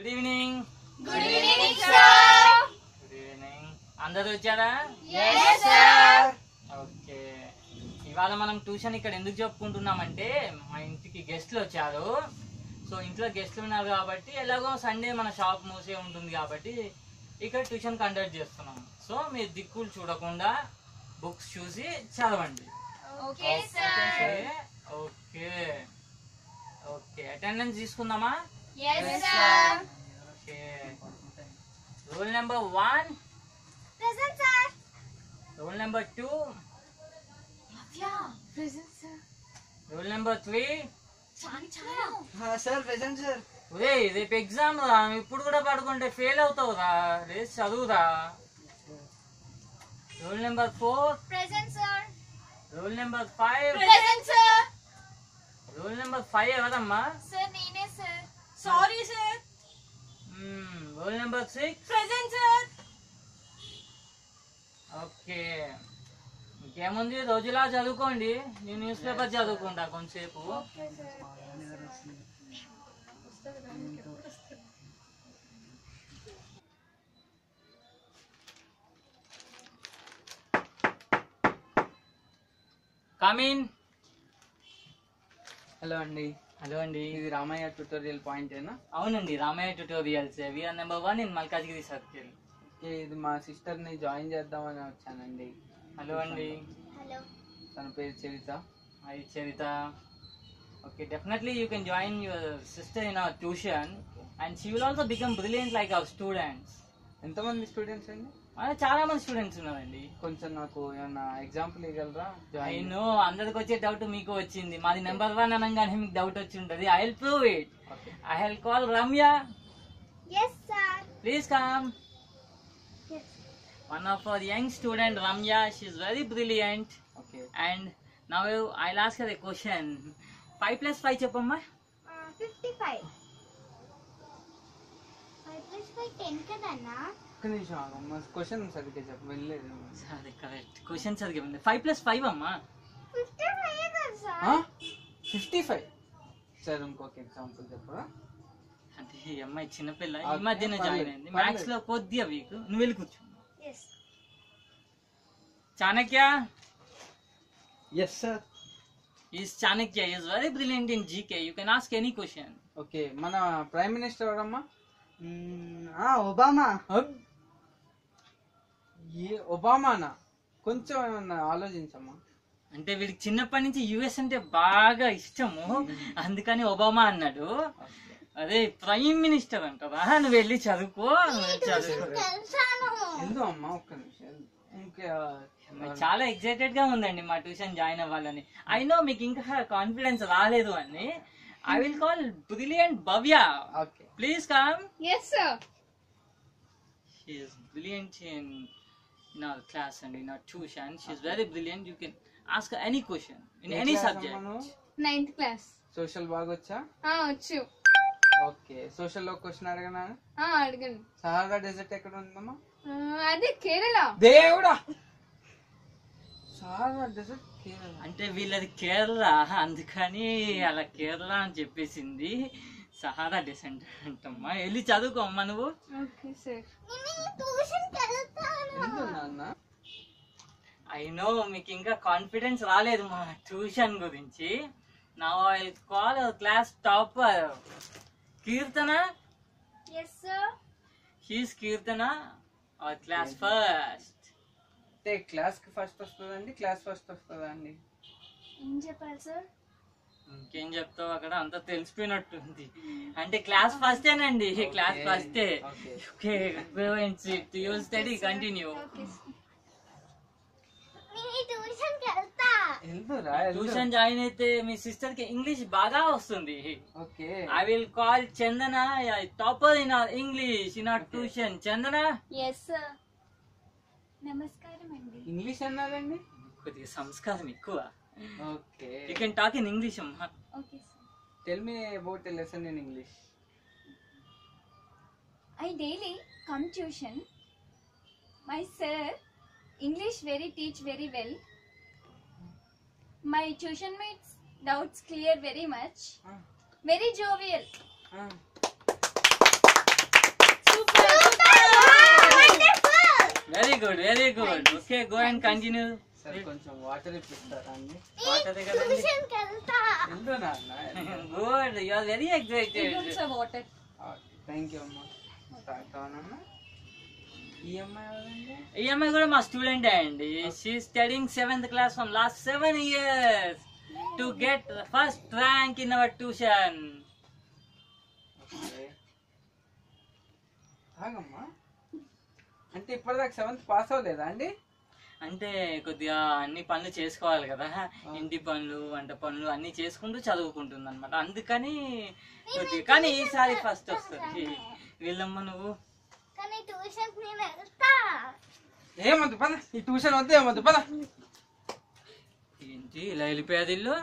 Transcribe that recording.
Good evening. Good evening sir. Good evening. అందరూ వచ్చారా? yes sir. Okay, ఇవాళ మనం ట్యూషన్ ఇక్కడ ఎందుకు చెప్పుకుంటున్నామంటే మా ఇంటికి గెస్ట్లు వచ్చారు. సో ఇంట్లో గెస్ట్లు ఉన్నారు కాబట్టి ఎలాగో సండే మన షాప్ మూసే ఉంటుంది కాబట్టి ఇక్కడ ట్యూషన్ కండక్ట్ చేస్తున్నాం. సో మీరు దిక్కులు చూడకుండా బుక్స్ చూసి చదవండి. Okay sir. Okay okay, attendance తీసుకుందామా? yes sir. Okay, roll number 1, present sir. Roll number 2, present sir. Roll number 3. Sir present sir. ఒరే రేపు ఎగ్జామ్ రా, ఇప్పుడు కూడా పడుకుంటే ఫెయిల్ అవుతావురా, రేపు చదువురా. Roll number 4, present sir. Roll number 5. Present sir. Roll number 5 ఎవరమ్మా? సార్ నేనే sir. Sorry sir. Roll number 6. Present sir. Okay, ఇంకేముంది, రోజులా చదువుకోండి. నేను న్యూస్ పేపర్ చదువుకుంటా కొంచెంసేపు. కమిన్. హలో అండి. హలో అండి. ఇది రామయ్య ట్యూటోరియల్ పాయింట్ ఏనా? అవునండి, Ramayya tutorials. We are number 1 in Malkajgiri circle. ఇది మా సిస్టర్ ని జాయిన్ చేద్దామని వచ్చానండి. హలో అండి. హలో. తన పేరు చరిత. Hi Charita. Okay, definitely you can join your sister in our tuition and she will also become brilliant like our students. ఎంతమంది స్టూడెంట్స్ అండి? చాలా మంది స్టూడెంట్స్ ఉన్నారండి. కొంచెం నాకు ఏమన్నా ఎగ్జాంపుల్ ఇవ్వగలరా? నేను అందరికి వచ్చే డౌట్ మీకు వచ్చింది. మాది నెంబర్ 1 అనగానే మీకు డౌట్ వచ్చి ఉంటుంది. I will prove it. I will call Ramya. yes sir. Please come. yes. One of our young student Ramya, she is very brilliant. Okay. And now I'll ask her a question. 5 plus 5 చెప్పమ్మా. 55. 5 plus 5 10 కదన్నా. ఒక్క నిమిషం ఆగమ్మా, question సరిగ్గా చెప్ప వెళ్ళలేదు. సరే correct, question సరిగ్గా ఉంది. 5 plus 5 అమ్మా. 55 కదా సార్. 55. సార్ ఇంకొక ఎగ్జాంపుల్ చెప్పరా? అంటే ఈ అమ్మాయి చిన్నపిల్ల, ఈ Okay, మధ్యన జాయిన్ పర్లేదు, అయింది. పర్లేదు. మ్యాథ్స్ లో కొద్దిగా వీక్. నువ్వు వెళ్ళి కూర్చో. yes. Chanakya yes sir. Is Chanakya is very brilliant in GK. You can ask any question. Okay, మన ప్రైమ్ మినిస్టర్ ఎవరమ్మా? ఒబామా. ఏ ఒబామానా? కొంచెం ఏమన్నా ఆలోచించమ్మా. అంటే వీడికి చిన్నప్పటి నుంచి యుఎస్ అంటే బాగా ఇష్టము, అందుకని ఒబామా అన్నాడు. అదే ప్రైమ్ మినిస్టర్ అంటారా? నువ్వు వెళ్ళి చదువుకో, నువ్వు వెళ్ళి చదువుకో. తెలుసాను. ఎందుకు అమ్మా? ఒక్క నిమిషం. ఇంకా చాలా ఎక్సైటెడ్ గా ఉందండి మా ట్యూషన్ జాయిన్ అవ్వాలని. ఐ నో మీకు ఇంకా కాన్ఫిడెన్స్ రాలేదు అని. I will call brilliant Bhavya. Okay. Please come. yes sir. She is brilliant in our class and in our tuition. She is very brilliant. You can ask her any question in A any class subject. అమ్మా నువ్వు? 9th class. Social బాగా వచ్చా? వచ్చు. Okay, social లో question అడగనా? అడగండి. Sahara dessert ఎక్కడ ఉందమ్మా? అదే కేరళ. దేవుడా, సహారా డెజర్ట్ కేరళ. అంటే వీళ్ళది కేరళ, అందుకని అలా కేరళ అని చెప్పేసింది. సహారా డెసెంట్ అంటమ్మా. వెళ్ళి చదువుకోమ్మా నువ్వు. Okay sir. ఎందుకు నాన్న? ఐ నో మీకు ఇంకా కాన్ఫిడెన్స్ రాలేదు మా ట్యూషన్ గురించి. Now I will call our class topper Keerthana. yes sir. She is Keerthana, our class first. అంటే క్లాస్ కి ఫస్ట్ వస్తుందండి, క్లాస్ ఫస్ట్ వస్తుందండి? ఏం చెప్పాలి సార్? ఇంకేం చెప్తావు, అక్కడ అంతా తెలిసిపోయినట్టుంది. అంటే క్లాస్ ఫస్టేనండి, క్లాస్ ఫస్టే. Okay, go and sit. You study, continue. ఎందురా? ట్యూషన్ జాయిన్ అయితే మీ సిస్టర్ కి ఇంగ్లీష్ బాగా వస్తుంది. Okay. I will call Chandana, topper in our English in our tuition. Chandana. yes sir. నమస్కారం అండి. ఇంగ్లీష్ అన్నారండి? కొద్దిగా సంస్కారం ఎక్కువ. Okay. You can talk in English అమ్మా. Okay sir. Tell me about a lesson in English. I daily come tuition. My sir English teach very well. My tuition mates doubts clear very much. Very jovial. Good very good. Okay go and continue. Sir కొంచెం water ఇప్పిస్తారా అండి? Water కదండి. వెళ్తూ నాన్న. Good you are very excited. Water. Thank you అమ్మా. తాగుతావా? ఈ అమ్మాయి ఎవరండి? ఈ అమ్మాయి కూడా మా స్టూడెంట్ అండి. She studying 7th class from last 7 years to get first rank in our tuition. తాగమ్మా. అంటే ఇప్పటిదాకా 7th పాస్ అవ్వలేదా అండి? అంటే కొద్దిగా అన్ని పనులు చేసుకోవాలి కదా, ఇంటి పనులు వంట పనులు అన్ని చేసుకుంటూ చదువుకుంటుంది అనమాట. అందుకని కొద్దిగా కానీ ఈసారి ఫస్ట్ వస్తుంది. వీళ్ళమ్మ నువ్వు ఏమొద్దు పద, ఈ ట్యూషన్ వద్దు, ఏమొద్దు పద. ఏంటి ఇలా వెళ్ళిపోయాది ఇల్లు?